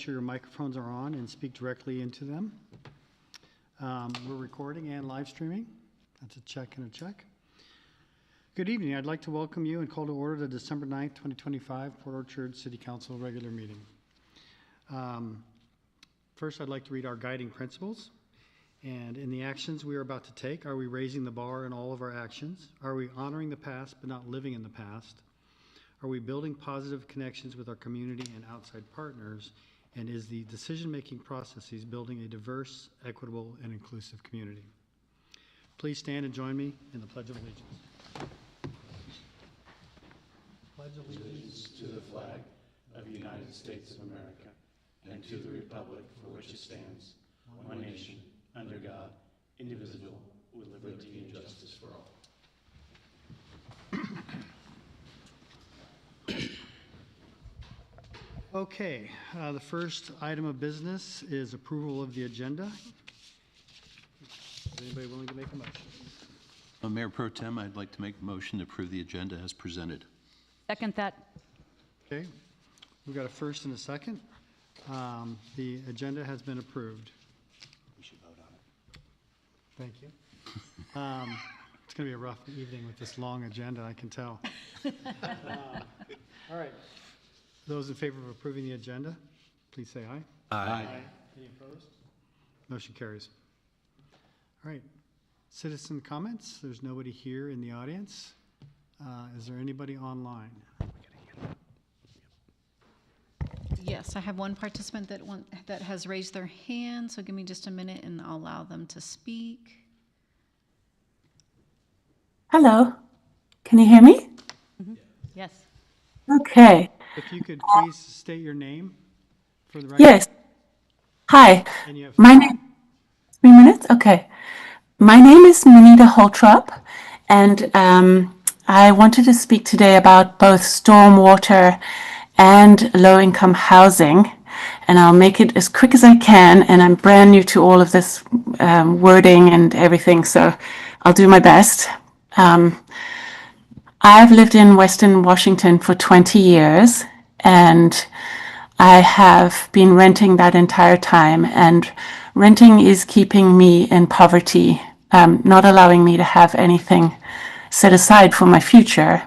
sure your microphones are on and speak directly into them. We're recording and live streaming. That's a check and a check. Good evening. I'd like to welcome you and call to order the December 9th, 2025 Port Orchard City Council regular meeting. First, I'd like to read our guiding principles. And in the actions we are about to take, are we raising the bar in all of our actions? Are we honoring the past but not living in the past? Are we building positive connections with our community and outside partners? And is the decision-making processes building a diverse, equitable, and inclusive community? Please stand and join me in the Pledge of Allegiance. Pledge allegiance to the flag of the United States of America and to the republic for which it stands, one nation, under God, indivisible, with liberty and justice for all. Okay, the first item of business is approval of the agenda. Is anybody willing to make a motion? Mayor Pro Tem, I'd like to make a motion to approve the agenda as presented. Second that. Okay, we've got a first and a second. The agenda has been approved. We should vote on it. Thank you. It's going to be a rough evening with this long agenda, I can tell. All right. Those in favor of approving the agenda, please say aye. Aye. Any opposed? Motion carries. All right. Citizen comments. There's nobody here in the audience. Is there anybody online? Yes, I have one participant that has raised their hand, so give me just a minute and I'll allow them to speak. Hello, can you hear me? Yes. Okay, If you could please state your name for the record. yes. Hi, And you have my name, 3 minutes? Okay. My name is Minita Holtrop, and I wanted to speak today about both stormwater and low-income housing, and I'll make it as quick as I can, and I'm brand new to all of this wording and everything, so I'll do my best. I've lived in Western Washington for 20 years, and I have been renting that entire time, and renting is keeping me in poverty, not allowing me to have anything set aside for my future.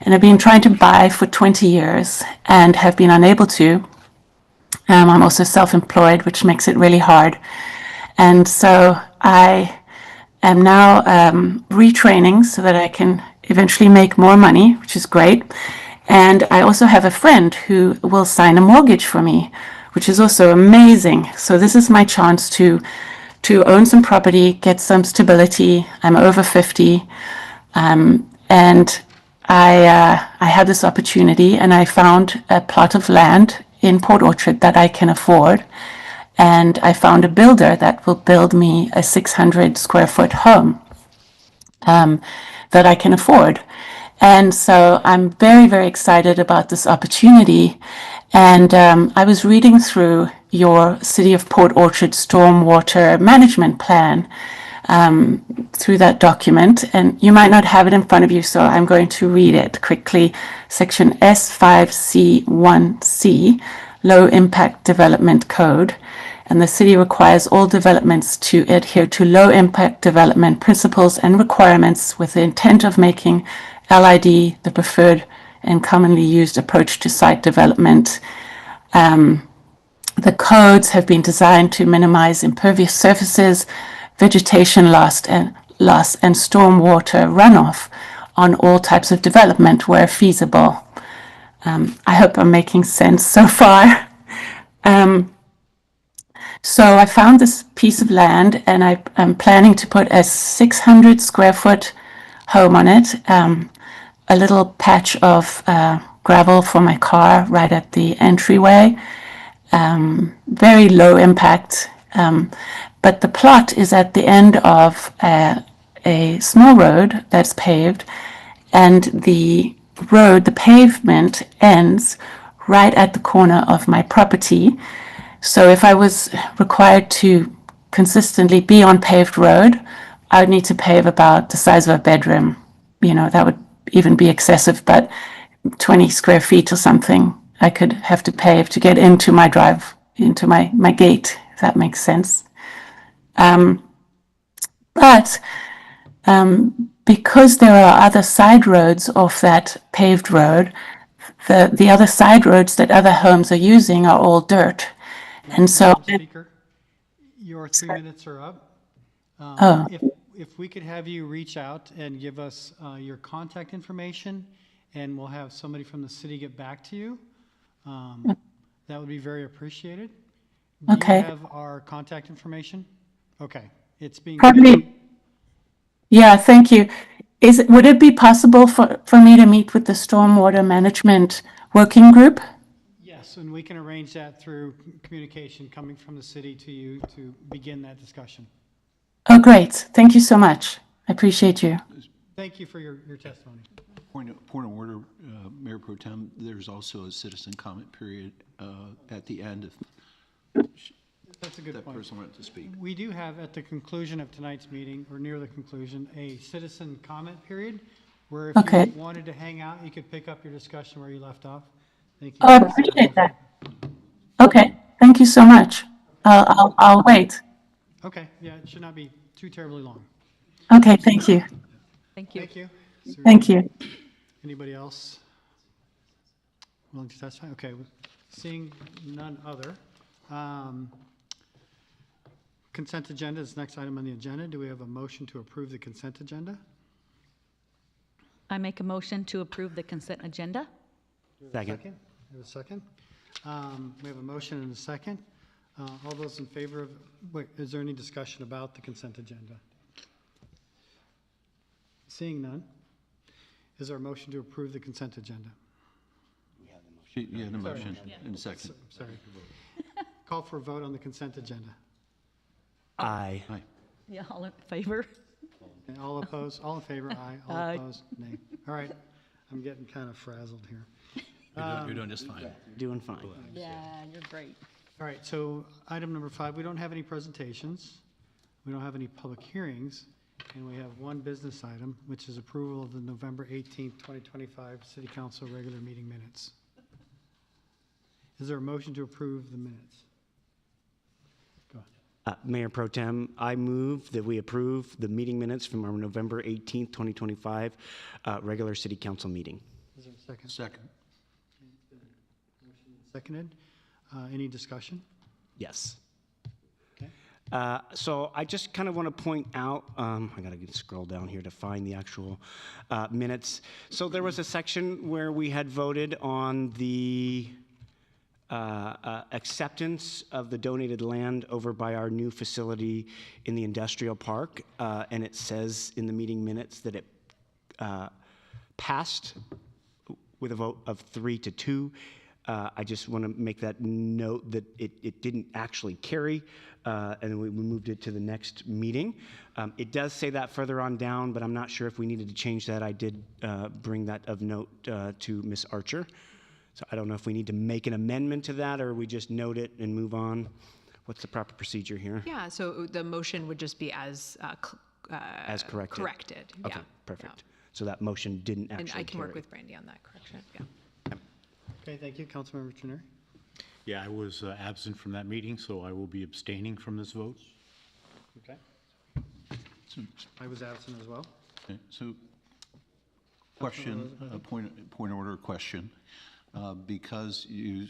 And I've been trying to buy for 20 years and have been unable to. I'm also self-employed, which makes it really hard. And so I am now retraining so that I can eventually make more money, which is great. And I also have a friend who will sign a mortgage for me, which is also amazing. So this is my chance to own some property, get some stability. I'm over 50, and I had this opportunity, and I found a plot of land in Port Orchard that I can afford. And I found a builder that will build me a 600 square foot home that I can afford. And so I'm very, very excited about this opportunity. And I was reading through your City of Port Orchard Stormwater Management Plan through that document. And you might not have it in front of you, so I'm going to read it quickly. Section S5C1C, Low Impact Development Code. And the city requires all developments to adhere to low impact development principles and requirements with the intent of making LID the preferred and commonly used approach to site development. The codes have been designed to minimize impervious surfaces, vegetation loss, and stormwater runoff on all types of development where feasible. I hope I'm making sense so far. So I found this piece of land, and I'm planning to put a 600 square foot home on it, a little patch of gravel for my car right at the entryway, very low impact, but the plot is at the end of a small road that's paved, and the pavement ends right at the corner of my property. So if I was required to consistently be on paved road, I would need to pave about the size of a bedroom. That would even be excessive, but 20 square feet or something I could have to pave to get into my into my gate, if that makes sense. But because there are other side roads off that paved road, the other side roads that other homes are using are all dirt. And so, Madam Speaker, your 3 minutes are up. Oh. If we could have you reach out and give us your contact information, and we'll have somebody from the city get back to you, that would be very appreciated. Do Okay. you have our contact information? Okay, it's being. probably, yeah, thank you. Would it be possible for me to meet with the Stormwater Management Working Group? Yes, and we can arrange that through communication coming from the city to you to begin that discussion. Oh, great. Thank you so much. I appreciate you. Thank you for your testimony. Point of order, Mayor Pro Tem, there's also a citizen comment period at the end if That's a good that point. person wanted to speak. We do have at the conclusion of tonight's meeting, or near the conclusion, a citizen comment period where if Okay. you wanted to hang out, you could pick up your discussion where you left off. Thank you. Oh, I appreciate that. Okay, thank you so much. I'll wait. Okay, yeah, it should not be too terribly long. Okay, thank you. Thank you. Thank you. Is there Thank you. Anybody else willing to testify? Okay, seeing none other. Consent agenda is the next item on the agenda. Do we have a motion to approve the consent agenda? I make a motion to approve the consent agenda. Second. We have a second. We have a motion and a second. All those in favor of, wait, is there any discussion about the consent agenda? Seeing none, is there a motion to approve the consent agenda? You had a motion in a second. Sorry. Call for a vote on the consent agenda. Aye. Aye. Yeah, all in favor? And all opposed, all in favor, aye. All Aye. opposed, nay. All right, I'm getting kind of frazzled here. You're doing just fine. Doing fine. Yeah, you're great. All right, so item number 5, we don't have any presentations. We don't have any public hearings, and we have one business item, which is approval of the November 18th, 2025 City Council regular meeting minutes. Is there a motion to approve the minutes? Go ahead. Mayor Pro Tem, I move that we approve the meeting minutes from our November 18th, 2025 regular city council meeting. Is there a second? Second. Seconded. Any discussion? Yes. Okay. So I just kind of want to point out, I got to scroll down here to find the actual minutes. So there was a section where we had voted on the acceptance of the donated land over by our new facility in the industrial park. And it says in the meeting minutes that it passed with a vote of 3-2. I just want to make that note that it didn't actually carry, and we moved it to the next meeting. It does say that further on down, but I'm not sure if we needed to change that. I did bring that of note to Ms. Archer. So I don't know if we need to make an amendment to that, or we just note it and move on. What's the proper procedure here? Yeah, so the motion would just be as corrected. corrected. Okay, Yeah, perfect. So that motion didn't yeah. actually And I can work carry. with Brandy on that correction, yeah. Okay, thank you. Councilmember Trenary. Yeah, I was absent from that meeting, so I will be abstaining from this vote. Okay. So, I was absent as well. okay, so question, point of order question. Because you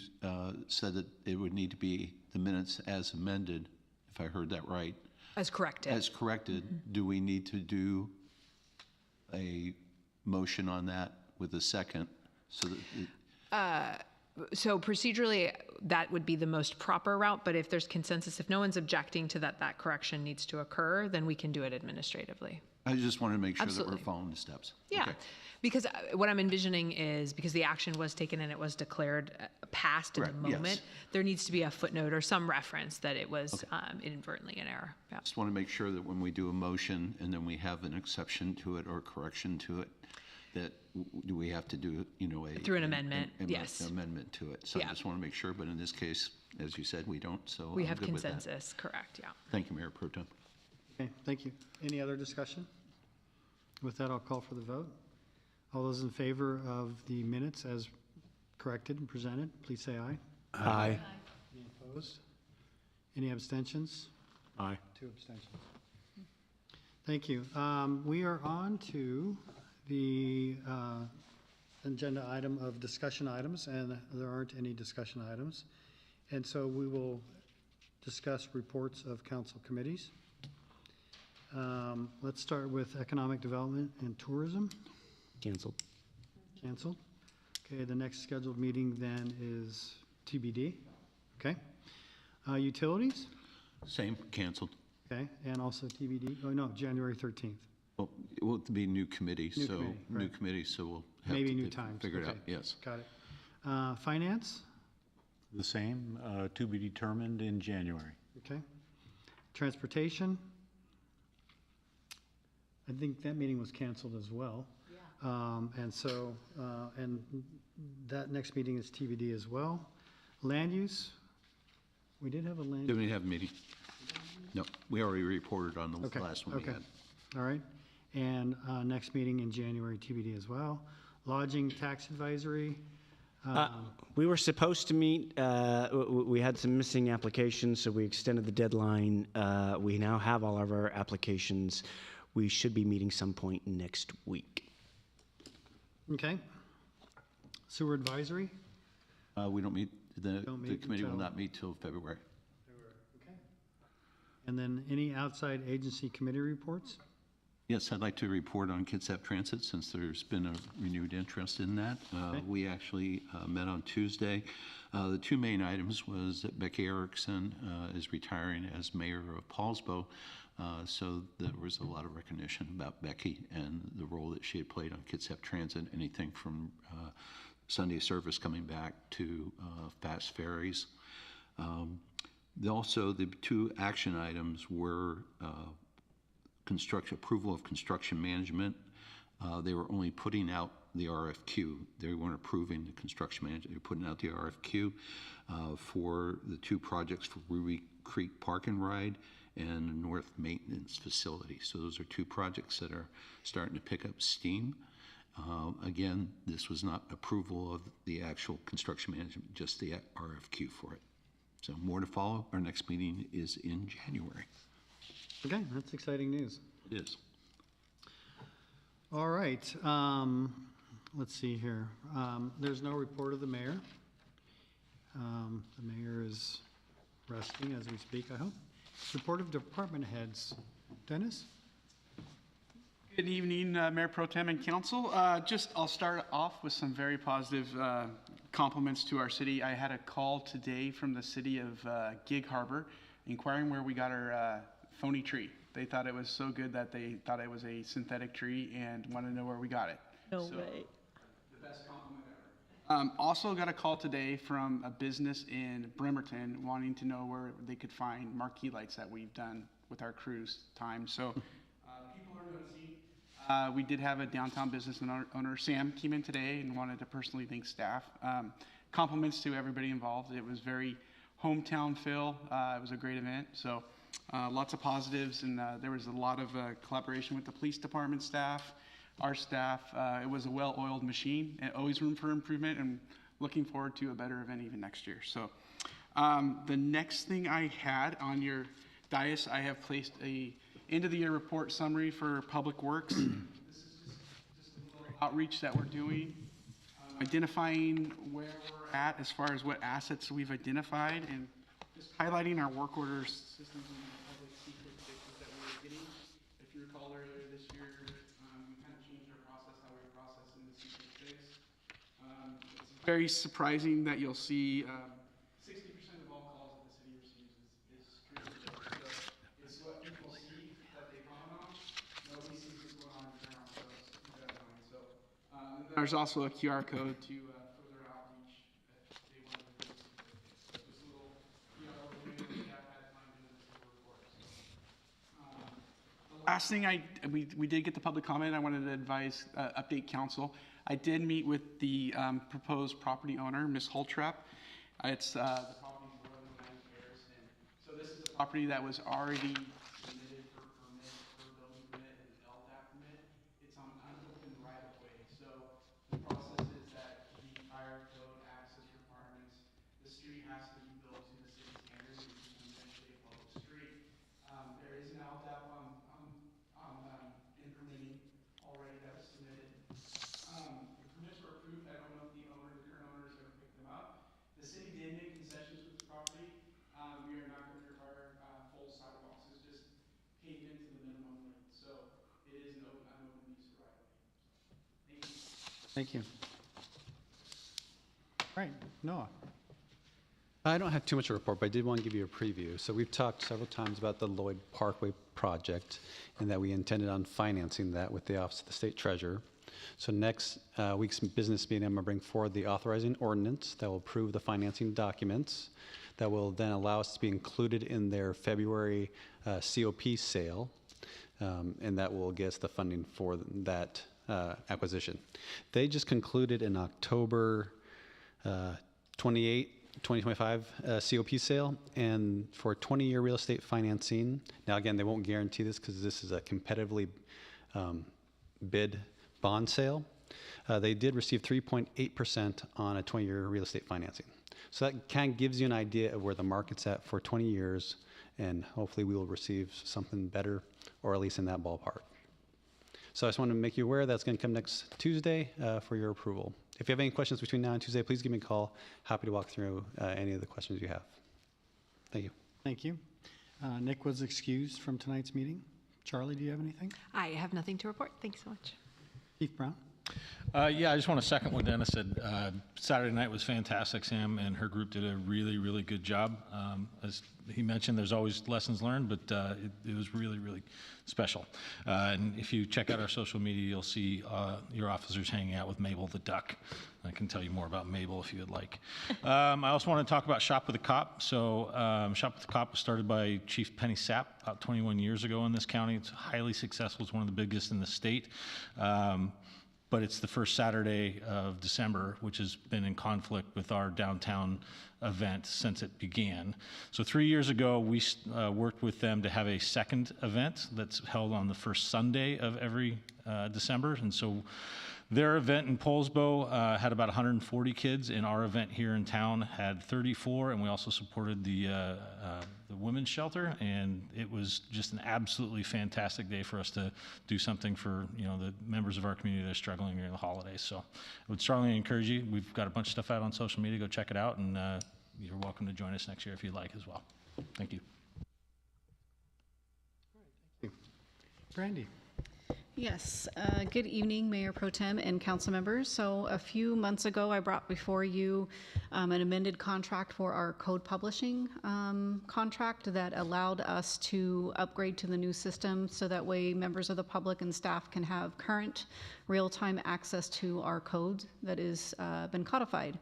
said that it would need to be the minutes as amended, if I heard that right. As corrected. As corrected, do we need to do a motion on that with a second? So that So procedurally, that would be the most proper route, but if there's consensus, if no one's objecting to that correction needs to occur, then we can do it administratively. I just wanted to make sure that Absolutely. we're following the steps. Yeah, Okay. because what I'm envisioning is because the action was taken and it was declared passed in the Correct, yes. moment, there needs to be a footnote or some reference that it was inadvertently in error. Yeah. Just want to make sure that when we do a motion and then we have an exception to it or correction to it, that do we have to do, Through an amendment, yes. amendment to it. So I Yeah. just want to make sure, but in this case, as you said, we don't, so We I'm have good with that. consensus, correct, yeah. Thank you, Mayor Pro Tem. Okay, thank you. Any other discussion? With that, I'll call for the vote. All those in favor of the minutes as corrected and presented, please say aye. Aye. Any opposed? Opposed? Any abstentions? Aye. 2 abstentions. Thank you. We are on to the agenda item of discussion items, and there aren't any discussion items. And so we will discuss reports of council committees. Let's start with economic development and tourism. Canceled. Canceled. Okay, the next scheduled meeting then is TBD. Okay. Utilities. Same, canceled. Okay, and also TBD. Oh, no, January 13th. Well, it will be a new committee, New so, committee, new right. committee, so we'll have Maybe to new times. figure it Okay. out, yes. Got it. Finance. The same, to be determined in January. Okay. Transportation. I think that meeting was canceled as well. And so, and that next meeting is TBD as well. Land use. We did have a land. Did we have a meeting? No, we already reported on the Okay, last one we okay. had. All right. And next meeting in January, TBD as well. Lodging tax advisory. We were supposed to meet, we had some missing applications, so we extended the deadline. We now have all of our applications. We should be meeting some point next week. Okay. Sewer advisory. We don't meet, the Don't meet committee will until- not meet till February. Okay. And then any outside agency committee reports? Yes, I'd like to report on Kitsap Transit since there's been a renewed interest in that. We actually met on Tuesday. The two main items was that Becky Erickson is retiring as mayor of Paulsbo. So there was a lot of recognition about Becky and the role that she had played on Kitsap Transit, anything from Sunday service coming back to fast ferries. Also, the two action items were approval of construction management. They were only putting out the RFQ. They weren't approving the construction management. They were putting out the RFQ for the two projects for Ruby Creek Park and Ride and the North Maintenance Facility. So those are two projects that are starting to pick up steam. Again, this was not approval of the actual construction management, just the RFQ for it. So more to follow. Our next meeting is in January. Okay, that's exciting news. It is. All right, let's see here. There's no report of the mayor. The mayor is resting as we speak, I hope. Report of department heads. Dennis? Good evening, Mayor Pro Tem and Council. I'll start off with some very positive compliments to our city. I had a call today from the city of Gig Harbor inquiring where we got our phony tree. They thought it was so good that they thought it was a synthetic tree and wanted to know where we got it. No So, way. the best compliment ever. Also got a call today from a business in Bremerton wanting to know where they could find marquee lights that we've done with our cruise time. So people are noticing. We did have a downtown business owner, Sam, came in today and wanted to personally thank staff. Compliments to everybody involved. It was very hometown feel. It was a great event. So lots of positives, and there was a lot of collaboration with the police department staff, our staff. It was a well-oiled machine, and always room for improvement, and looking forward to a better event even next year. So the next thing I had on your dais, I have placed a end of the year report summary for Public Works. This is just a little outreach that we're doing, identifying where we're at as far as what assets we've identified, and just highlighting our work order systems and public secret fixes that we were getting. If you recall earlier this year, we kind of changed our process, how we were processing the secret fix. It's very surprising that you'll see 60% of all calls that the city receives is strictly so it's what people see that they comment on. Nobody sees what's going on in the ground, so let's keep that going. So there's also a QR code to further outreach if they want to do this. Just a little QR code that staff had time to do this report. The last thing we did get the public comment. I wanted to advise, update council. I did meet with the proposed property owner, Ms. Holtrap. It's the property is more than 90 acres, and so this is a property that was already submitted for permit, for building permit and LDAP permit. It's on unopened right of way. So the process is that the fire code access requirements, the street has to be built to the city's Thank you. All right, Noah. I don't have too much to report, but I did want to give you a preview. So we've talked several times about the Lloyd Parkway project and that we intended on financing that with the Office of the State Treasurer. So next week's business meeting, I'm going to bring forward the authorizing ordinance that will approve the financing documents that will then allow us to be included in their February COP sale, and that will get us the funding for that acquisition. They just concluded in October 28, 2025 COP sale, and for 20-year real estate financing. Now again, they won't guarantee this because this is a competitively bid bond sale. They did receive 3.8% on a 20-year real estate financing. So that kind of gives you an idea of where the market's at for 20 years, and hopefully we will receive something better, or at least in that ballpark. So I just wanted to make you aware that's going to come next Tuesday for your approval. If you have any questions between now and Tuesday, please give me a call. Happy to walk through any of the questions you have. Thank you. Thank you. Nick was excused from tonight's meeting. Charlie, do you have anything? I have nothing to report. Thanks so much. Keith Brown? Yeah, I just want to second what Dennis said. Saturday night was fantastic. Sam and her group did a really, really good job. As he mentioned, there's always lessons learned, but it was really, really special. And if you check out our social media, you'll see your officers hanging out with Mabel the duck. I can tell you more about Mabel if you would like. I also want to talk about Shop with a Cop. So Shop with a Cop was started by Chief Penny Sapp about 21 years ago in this county. It's highly successful. It's one of the biggest in the state. But it's the first Saturday of December, which has been in conflict with our downtown event since it began. So 3 years ago, we worked with them to have a second event that's held on the first Sunday of every December. And so their event in Poulsbo had about 140 kids, and our event here in town had 34, and we also supported the women's shelter, and it was just an absolutely fantastic day for us to do something for the members of our community that are struggling during the holidays. So I would strongly encourage you. We've got a bunch of stuff out on social media. Go check it out, and you're welcome to join us next year if you'd like as well. Thank you. Thank you. Brandy? Yes, good evening, Mayor Pro Tem and council members. So a few months ago, I brought before you an amended contract for our code publishing contract that allowed us to upgrade to the new system so that way members of the public and staff can have current real-time access to our code that has been codified.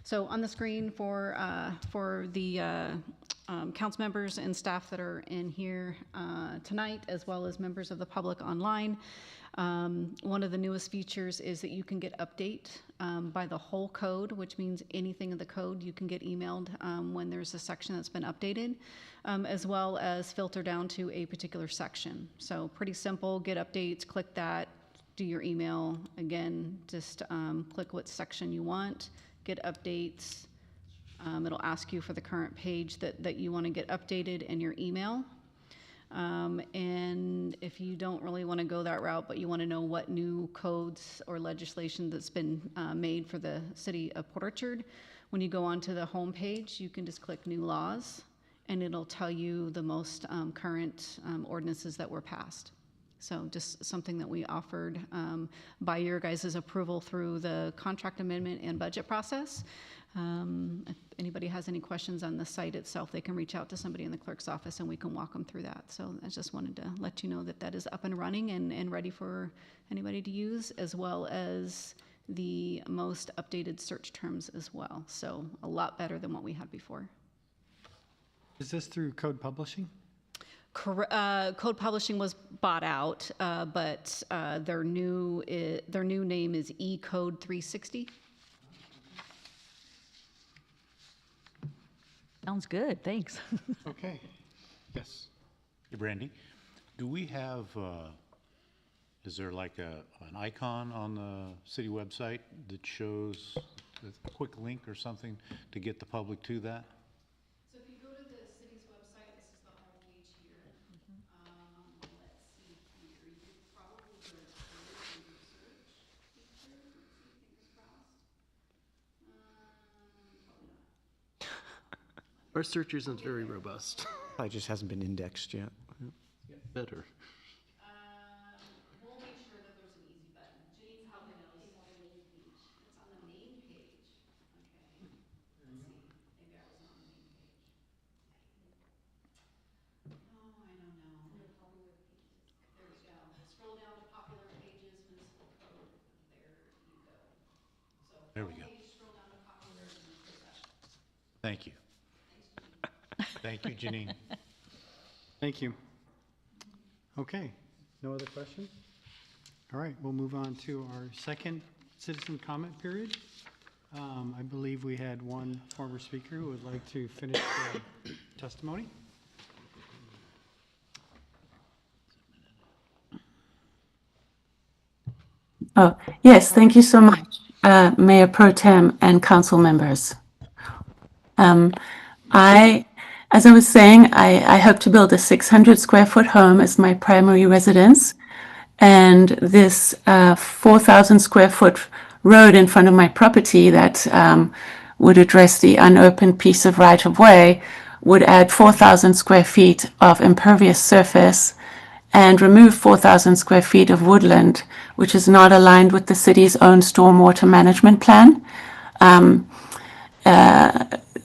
So on the screen for the council members and staff that are in here tonight, as well as members of the public online, one of the newest features is that you can get update by the whole code, which means anything in the code you can get emailed when there's a section that's been updated, as well as filter down to a particular section. So pretty simple, get updates, click that, do your email. Again, just click what section you want, get updates. It'll ask you for the current page that you want to get updated in your email. And if you don't really want to go that route, but you want to know what new codes or legislation that's been made for the city of Port Orchard, when you go onto the home page, you can just click new laws, and it'll tell you the most current ordinances that were passed. So just something that we offered by your guys' approval through the contract amendment and budget process. If anybody has any questions on the site itself, they can reach out to somebody in the clerk's office and we can walk them through that. So I just wanted to let you know that that is up and running and ready for anybody to use, as well as the most updated search terms as well. So a lot better than what we had before. Is this through Code Publishing? Code Publishing was bought out, but their new name is eCode 360. Sounds good, thanks. Okay. Yes. Hey, Brandy, do we have, is there like an icon on the city website that shows a quick link or something to get the public to that? So if you go to the city's website, this is the home page here. Let's see here. You probably go to search feature. Let's see, fingers crossed. Probably not. Our search isn't very robust. It just hasn't been indexed yet. Better. We'll make sure that there's an easy button. Jane's helping us. There we go. Thank you. Thank you, Janine. Thank you. Okay, no other questions? All right, we'll move on to our second citizen comment period. I believe we had one former speaker who would like to finish the testimony. Oh, yes, thank you so much, Mayor Pro Tem and council members. As I was saying, I hope to build a 600 square foot home as my primary residence. And this 4,000 square foot road in front of my property that would address the unopened piece of right of way would add 4,000 square feet of impervious surface and remove 4,000 square feet of woodland, which is not aligned with the city's own stormwater management plan.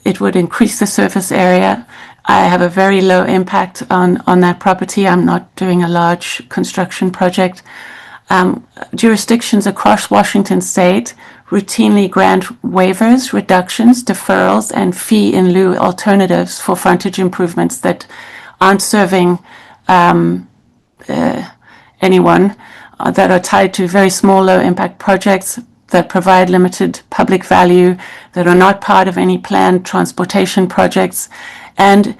It would increase the surface area. I have a very low impact on that property. I'm not doing a large construction project. Jurisdictions across Washington state routinely grant waivers, reductions, deferrals, and fee in lieu alternatives for frontage improvements that aren't serving anyone, that are tied to very small, low impact projects that provide limited public value, that are not part of any planned transportation projects, and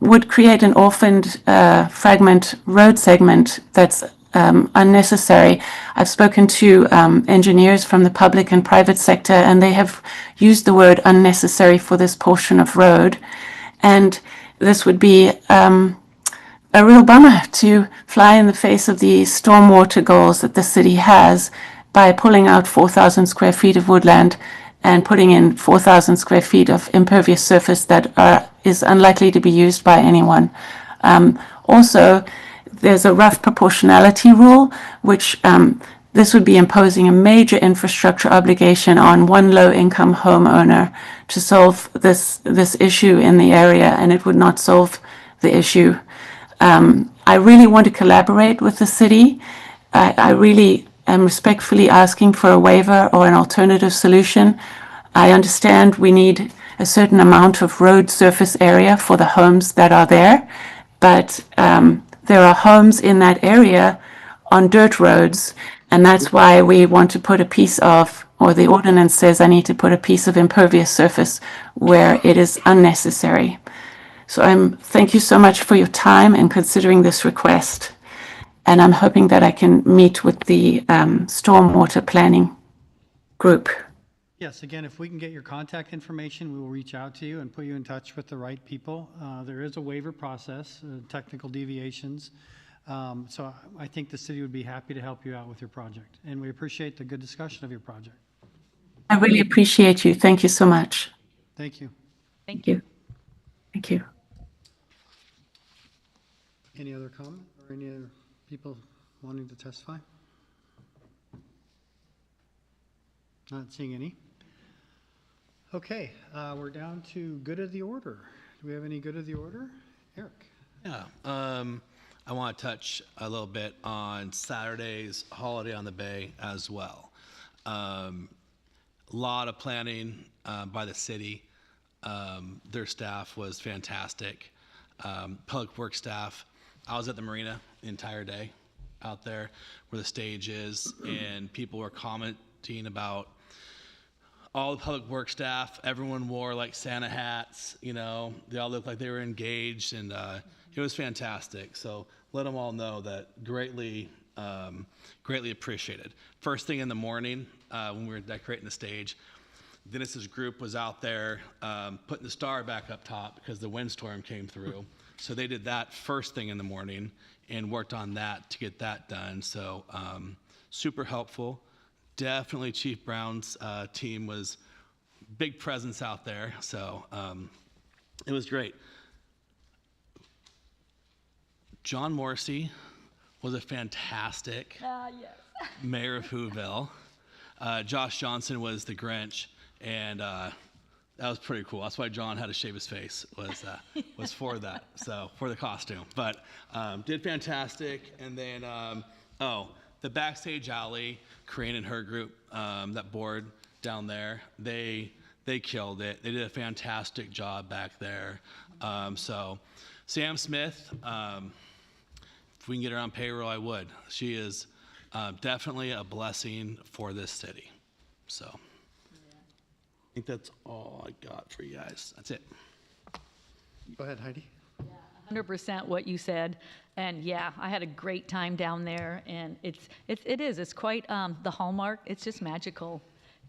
would create an orphaned fragment road segment that's unnecessary. I've spoken to engineers from the public and private sector, and they have used the word unnecessary for this portion of road. And this would be a real bummer to fly in the face of the stormwater goals that the city has by pulling out 4,000 square feet of woodland and putting in 4,000 square feet of impervious surface that is unlikely to be used by anyone. Also, there's a rough proportionality rule, which this would be imposing a major infrastructure obligation on one low-income homeowner to solve this issue in the area, and it would not solve the issue. I really want to collaborate with the city. I really am respectfully asking for a waiver or an alternative solution. I understand we need a certain amount of road surface area for the homes that are there, but there are homes in that area on dirt roads, and that's why we want to put a piece of, or the ordinance says I need to put a piece of impervious surface where it is unnecessary. So thank you so much for your time and considering this request. And I'm hoping that I can meet with the stormwater planning group. Yes, again, if we can get your contact information, we will reach out to you and put you in touch with the right people. There is a waiver process, technical deviations. So I think the city would be happy to help you out with your project. And we appreciate the good discussion of your project. I really appreciate you. Thank you so much. Thank you. Thank you. Thank you. Any other comment or any other people wanting to testify? Not seeing any. Okay, we're down to good of the order. Do we have any good of the order? Eric? Yeah, I want to touch a little bit on Saturday's Holiday on the Bay as well. A lot of planning by the city. Their staff was fantastic. Public works staff. I was at the marina the entire day out there where the stage is, and people were commenting about all the public works staff. Everyone wore like Santa hats, you know, they all looked like they were engaged, and it was fantastic. So let them all know that greatly appreciated. First thing in the morning when we were decorating the stage, Dennis's group was out there putting the star back up top because the windstorm came through. So they did that first thing in the morning and worked on that to get that done. So super helpful. Definitely Chief Brown's team was big presence out there. So it was great. John Morrissey was a fantastic mayor of Whoville. Josh Johnson was the Grinch, and that was pretty cool. That's why John had to shave his face, was for that, so for the costume. But did fantastic. And then, the backstage alley, Corinne and her group, that board down there. They killed it. They did a fantastic job back there. So Sam Smith, if we can get her on payroll, I would. She is definitely a blessing for this city. So I think that's all I got for you guys. That's it. Go ahead, Heidi. 100% what you said. And yeah, I had a great time down there, and it's quite the hallmark. It's just magical.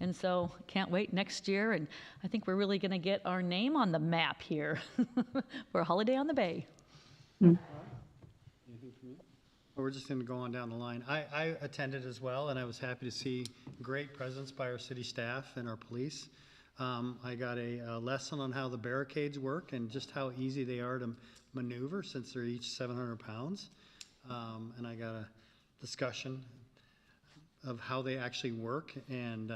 And so can't wait next year, and I think we're really going to get our name on the map here for Holiday on the Bay. Anything from you? Well, we're just going to go on down the line. I attended as well, and I was happy to see great presence by our city staff and our police. I got a lesson on how the barricades work and just how easy they are to maneuver since they're each 700 pounds. And I got a discussion of how they actually work, and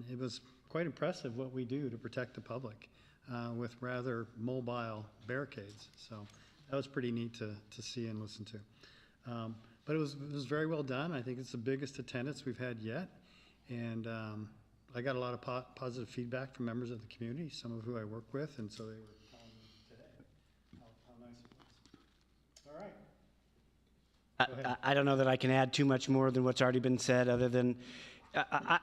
it was quite impressive what we do to protect the public with rather mobile barricades. So that was pretty neat to see and listen to. But it was very well done. I think it's the biggest attendance we've had yet, and I got a lot of positive feedback from members of the community, some of who I work with, and so they were telling me today how nice it was. All right. I don't know that I can add too much more than what's already been said, other than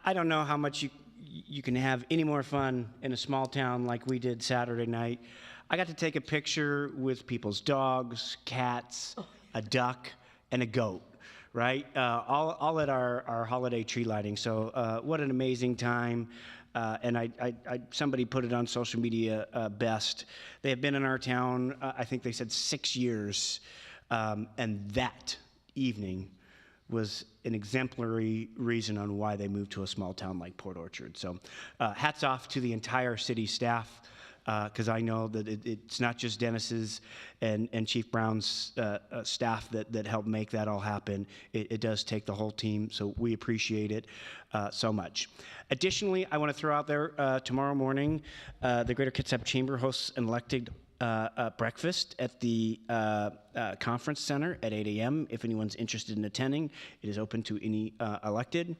I don't know how much you can have any more fun in a small town like we did Saturday night. I got to take a picture with people's dogs, cats, a duck, and a goat, right? All at our holiday tree lighting. So what an amazing time. And somebody put it on social media best. They have been in our town, I think they said 6 years, and that evening was an exemplary reason on why they moved to a small town like Port Orchard. So hats off to the entire city staff, because I know that it's not just Dennis's and Chief Brown's staff that helped make that all happen. It does take the whole team, so we appreciate it so much. Additionally, I want to throw out there tomorrow morning, the Greater Kitsap Chamber hosts an elected breakfast at the conference center at 8 a.m. If anyone's interested in attending, it is open to any elected,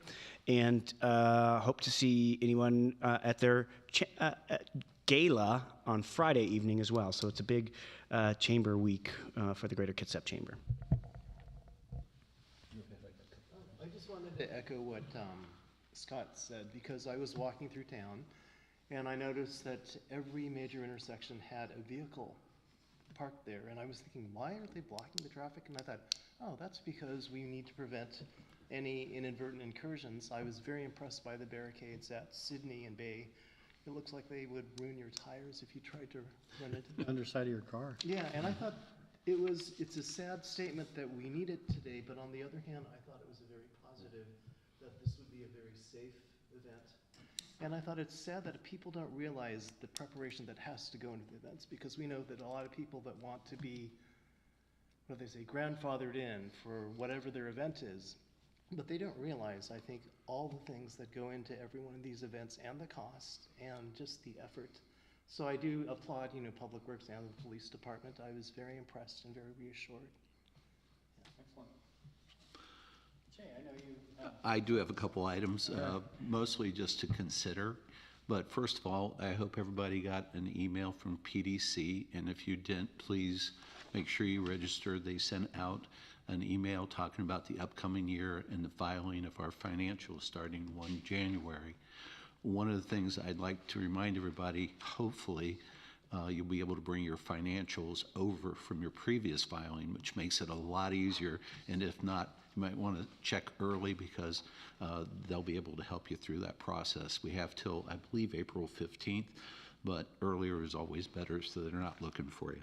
and hope to see anyone at their gala on Friday evening as well. So it's a big chamber week for the Greater Kitsap Chamber. I just wanted to echo what Scott said, because I was walking through town and I noticed that every major intersection had a vehicle parked there, and I was thinking, why aren't they blocking the traffic? And I thought, oh, that's because we need to prevent any inadvertent incursions. I was very impressed by the barricades at Sydney and Bay. It looks like they would ruin your tires if you tried to run into them. Underside of your car. Yeah, and I thought it's a sad statement that we need it today, but on the other hand, I thought it was a very positive that this would be a very safe event. And I thought it's sad that people don't realize the preparation that has to go into the events, because we know that a lot of people that want to be, what do they say, grandfathered in for whatever their event is, but they don't realize, I think, all the things that go into every one of these events and the cost and just the effort. So I do applaud, Public Works and the police department. I was very impressed and very reassured. Excellent. Jay, I know you. I do have a couple items, mostly just to consider. But first of all, I hope everybody got an email from PDC, and if you didn't, please make sure you register. They sent out an email talking about the upcoming year and the filing of our financials starting 1 January. One of the things I'd like to remind everybody, hopefully, you'll be able to bring your financials over from your previous filing, which makes it a lot easier. And if not, you might want to check early, because they'll be able to help you through that process. We have till, I believe, April 15th, but earlier is always better, so they're not looking for you.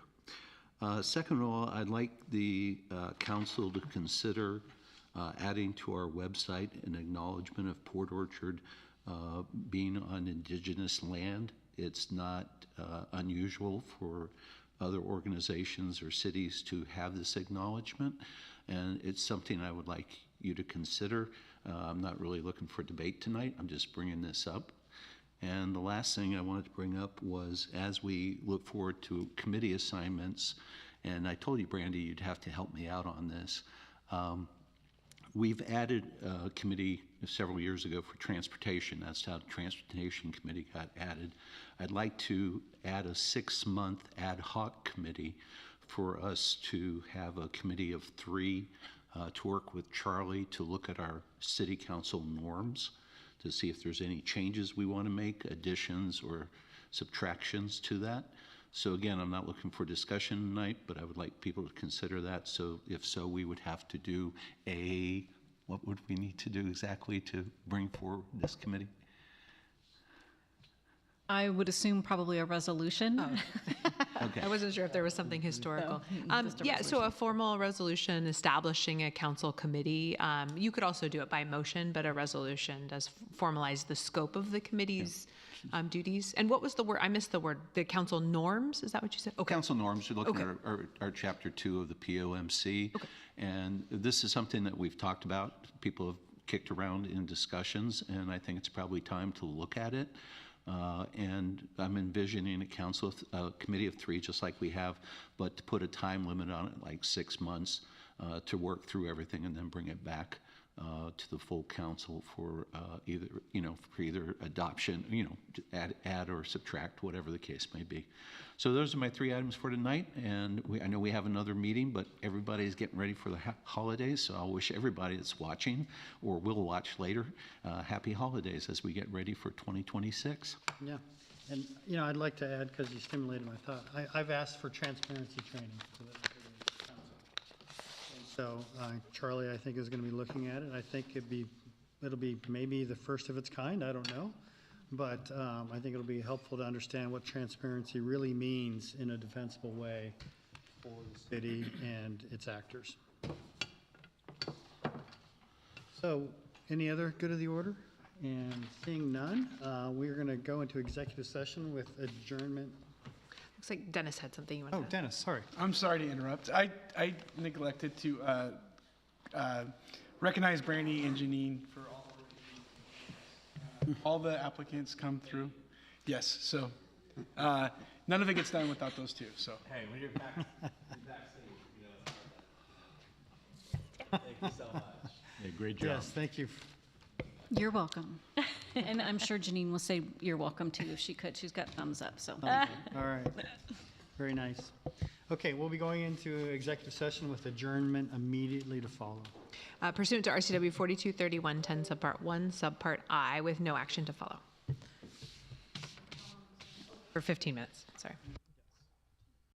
Second of all, I'd like the council to consider adding to our website an acknowledgement of Port Orchard being on indigenous land. It's not unusual for other organizations or cities to have this acknowledgement, and it's something I would like you to consider. I'm not really looking for debate tonight. I'm just bringing this up. And the last thing I wanted to bring up was, as we look forward to committee assignments, and I told you, Brandy, you'd have to help me out on this. We've added a committee several years ago for transportation. That's how the Transportation Committee got added. I'd like to add a 6-month ad hoc committee for us to have a committee of 3 to work with Charlie to look at our city council norms to see if there's any changes we want to make, additions or subtractions to that. So again, I'm not looking for discussion tonight, but I would like people to consider that. So if so, we would have to do what would we need to do exactly to bring forward this committee? I would assume probably a resolution. Okay. I wasn't sure if there was something historical. just a Yeah, so a formal resolution establishing a council committee. You could also do it by motion, but a resolution does formalize the scope of the committee's duties. And what was the word? I missed the word. The council norms? Is that what you said? Okay. Council norms, we're looking Okay. at our Chapter 2 of the POMC. And this is something that we've talked about. People have kicked around in discussions, and I think it's probably time to look at it. And I'm envisioning a committee of 3, just like we have, but to put a time limit on it, like 6 months, to work through everything and then bring it back to the full council for either adoption, to add or subtract, whatever the case may be. So those are my 3 items for tonight, and I know we have another meeting, but everybody's getting ready for the holidays, so I'll wish everybody that's watching or will watch later happy holidays as we get ready for 2026. Yeah, and, I'd like to add, because you stimulated my thought, I've asked for transparency training for the council. And so Charlie, I think, is going to be looking at it. I think it'll be maybe the first of its kind, I don't know. But I think it'll be helpful to understand what transparency really means in a defensible way for the city and its actors. So, any other good of the order? And seeing none, we're going to go into executive session with adjournment. Looks like Dennis had something you wanted Oh, to. Dennis, sorry. I'm sorry to interrupt. I neglected to recognize Brandy and Janine for all the applicants come through. Yes, so none of it gets done without those 2. So Hey, when you're backstage, thank you so much. Yeah, great job. Yes, thank you. You're welcome. And I'm sure Janine will say you're welcome too if she could. She's got thumbs up, so. All right, very nice. Okay, we'll be going into executive session with adjournment immediately to follow. Pursuant to RCW 423110 subpart 1 subpart I with no action to follow. For 15 minutes, sorry.